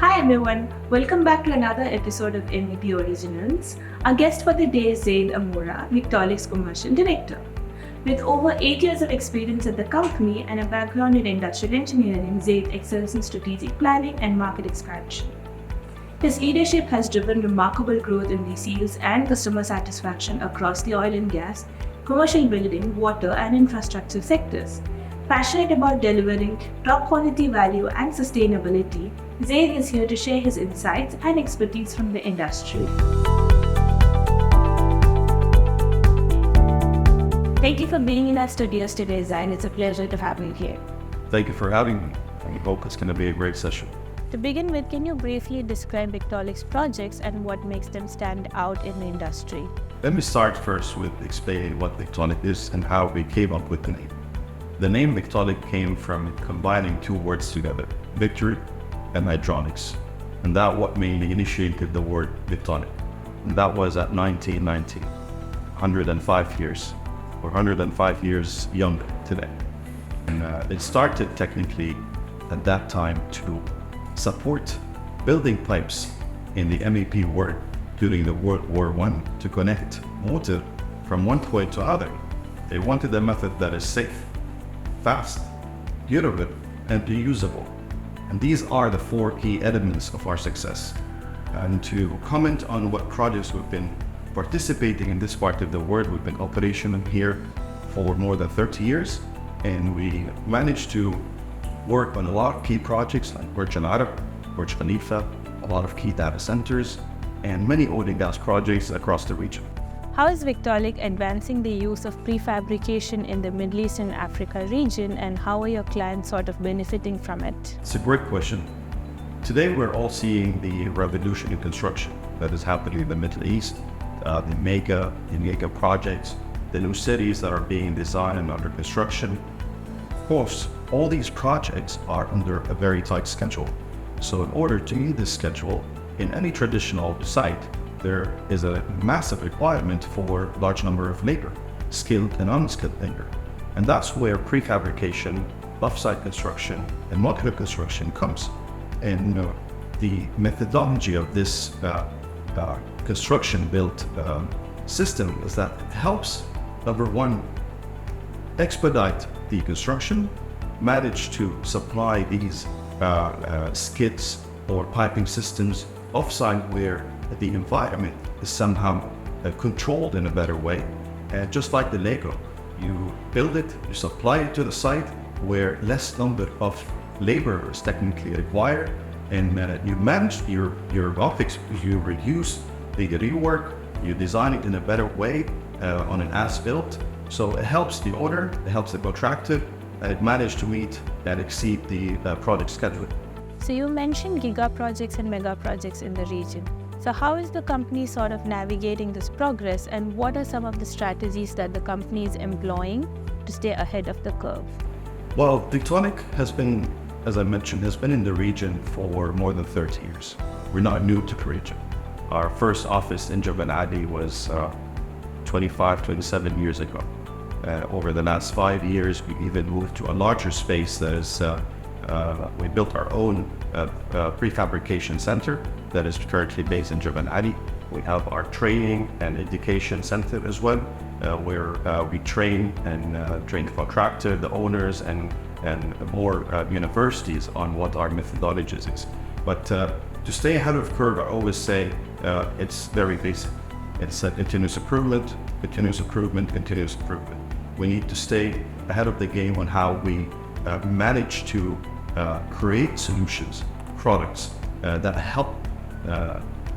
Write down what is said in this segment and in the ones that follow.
Hi everyone, welcome back to another episode of MEP Originals. Our guest for the day is Zeyd Ammoura, Victaulic's Commercial Director. With over 8 years of experience at the company and a background in industrial engineering, Zeyd excels in strategic planning and market expansion. His leadership has driven remarkable growth in the sales and customer satisfaction across the oil and gas, commercial building, water and infrastructure sectors. Passionate about delivering top quality value and sustainability, Zeyd is here to share his insights and expertise from the industry. Thank you for being in our studios today, Zeyd. It's a pleasure to have you here. Thank you for having me. I hope it's going to be a great session. To begin with, can you briefly describe Victaulic's projects and what makes them stand out in the industry? Let me start first with explaining what Victaulic is and how we came up with the name. The name Victaulic came from combining two words together, victory and hydraulics. And that what mainly initiated the word Victaulic. And that was at 1990, 105 years. We're 105 years younger today. And it started technically at that time to support building pipes in the MEP world during the World War I to connect water from one point to other. They wanted a method that is safe, fast, durable, and reusable. And these are the four key elements of our success. And to comment on what projects we've been participating in this part of the world, we've been operational here for more than 30 years, and we managed to work on a lot of key projects like Burj Al Arab, Burj Khalifa, a lot of key data centers, and many oil and gas projects across the region. How is Victaulic advancing the use of prefabrication in the Middle East and Africa region, and how are your clients sort of benefiting from it? It's a great question. Today we're all seeing the revolution in construction that is happening in the Middle East, the mega projects, the new cities that are being designed and under construction. Of course, all these projects are under a very tight schedule. So in order to meet this schedule, in any traditional site, there is a massive requirement for a large number of labor, skilled and unskilled labor. And that's where prefabrication, off-site construction, and modular construction comes. And the methodology of this construction built system is that it helps, number one, expedite the construction, manage to supply these skids or piping systems off-site where the environment is somehow controlled in a better way. And just like the Lego, you build it, you supply it to the site where less number of labor is technically required, and you manage your optics, you reduce the rework, you design it in a better way on an as-built. So it helps the owner, it helps the contractor, and it managed to meet and exceed the project schedule. So you mentioned giga projects and mega projects in the region. So how is the company sort of navigating this progress, and what are some of the strategies that the company is employing to stay ahead of the curve? Well, Victaulic has been, as I mentioned, has been in the region for more than 30 years. We're not new to the region. Our first office in Jebel Ali was 27 years ago. Over the last 5 years, we even moved to a larger space that is, we built our own prefabrication center that is currently based in Jebel Ali. We have our training and education center as well, where we train the contractor, the owners, and more universities on what our methodologies is. But to stay ahead of the curve, I always say it's very basic. It's a continuous improvement, continuous improvement, continuous improvement. We need to stay ahead of the game on how we manage to create solutions, products that help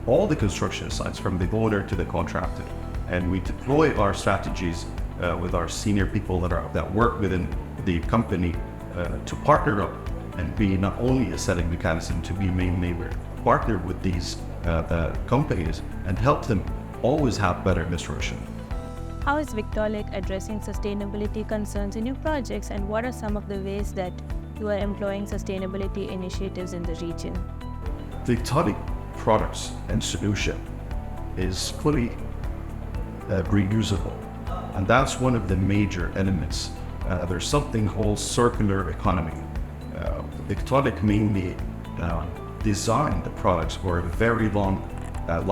all the construction sites from the owner to the contractor. And we deploy our strategies with our senior people that work within the company to partner up and be not only a selling mechanism, to be mainly partner with these companies and help them always have better construction. How is Victaulic addressing sustainability concerns in your projects, and what are some of the ways that you are employing sustainability initiatives in the region? Victaulic products and solution is fully reusable, and that's one of the major elements. There's something called circular economy. Victaulic mainly design the products for a very long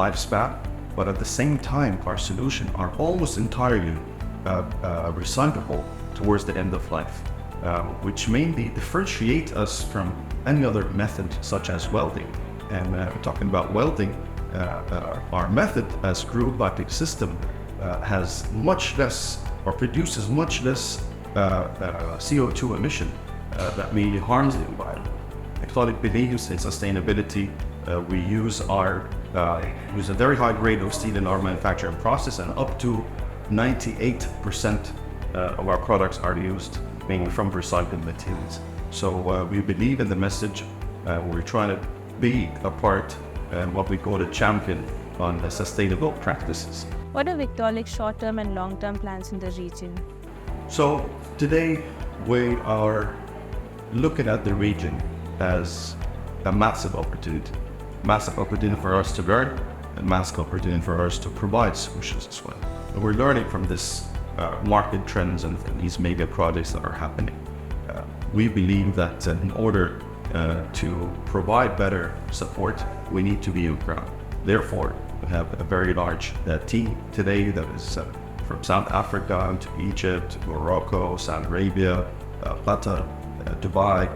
lifespan, but at the same time, our solutions are almost entirely recyclable towards the end of life, which mainly differentiate us from any other method such as welding. And talking about welding, our method as Group Batic system has much less, or produces much less CO2 emission that may harm the environment. Victaulic believes in sustainability. We use use a very high grade of steel in our manufacturing process, and up to 98% of our products are used mainly from recycled materials. So we believe in the message. We're trying to be a part and what we call a champion on the sustainable practices. What are Victaulic's short-term and long-term plans in the region? So today we are looking at the region as a massive opportunity for us to learn, and massive opportunity for us to provide solutions as well. And we're learning from this market trends and these mega projects that are happening. We believe that in order to provide better support, we need to be on ground. Therefore, we have a very large team today that is from South Africa to Egypt, Morocco, Saudi Arabia, Qatar, Dubai,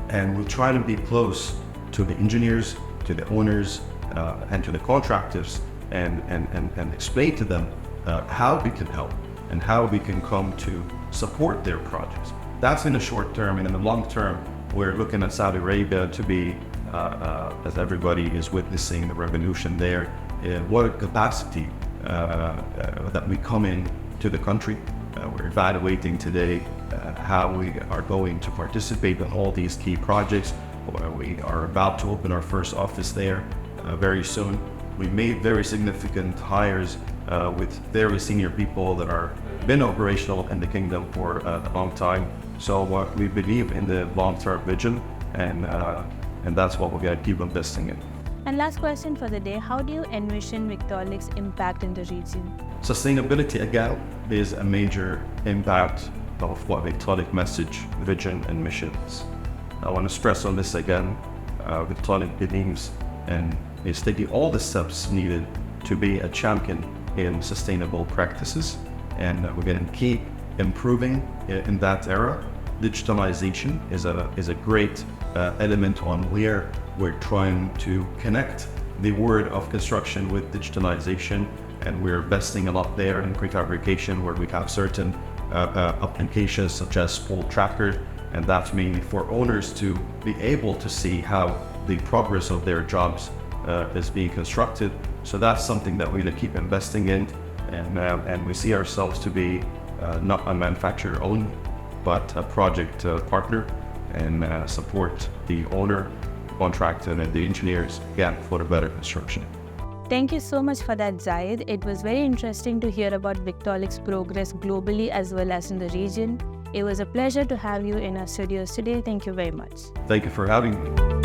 and we'll try to be close to the engineers, to the owners, and to the contractors, and explain to them how we can help and how we can come to support their projects. That's in the short term, and in the long term, we're looking at Saudi Arabia to be, as everybody is witnessing the revolution there, what a capacity that we come in to the country. We're evaluating today how we are going to participate in all these key projects. We are about to open our first office there very soon. We made very significant hires with very senior people that are been operational in the kingdom for a long time. So we believe in the long-term vision, and that's what we're going to keep investing in. And last question for the day, how do you envision Victaulic's impact in the region? Sustainability, again, is a major impact of what Victaulic message, vision, and mission is. I want to stress on this again. Victaulic believes and is taking all the steps needed to be a champion in sustainable practices, and we're going to keep improving in that era. Digitalization is a great element on where we're trying to connect the world of construction with digitalization, and we're investing a lot there in prefabrication, where we have certain applications such as Pole Tracker, and that's mainly for owners to be able to see how the progress of their jobs is being constructed. So that's something that we're going to keep investing in, and we see ourselves to be not a manufacturer only, but a project partner, and support the owner, contractor, and the engineers, again, for a better construction. Thank you so much for that, Zeyd. It was very interesting to hear about Victaulic's progress globally as well as in the region. It was a pleasure to have you in our studios today. Thank you very much. Thank you for having me.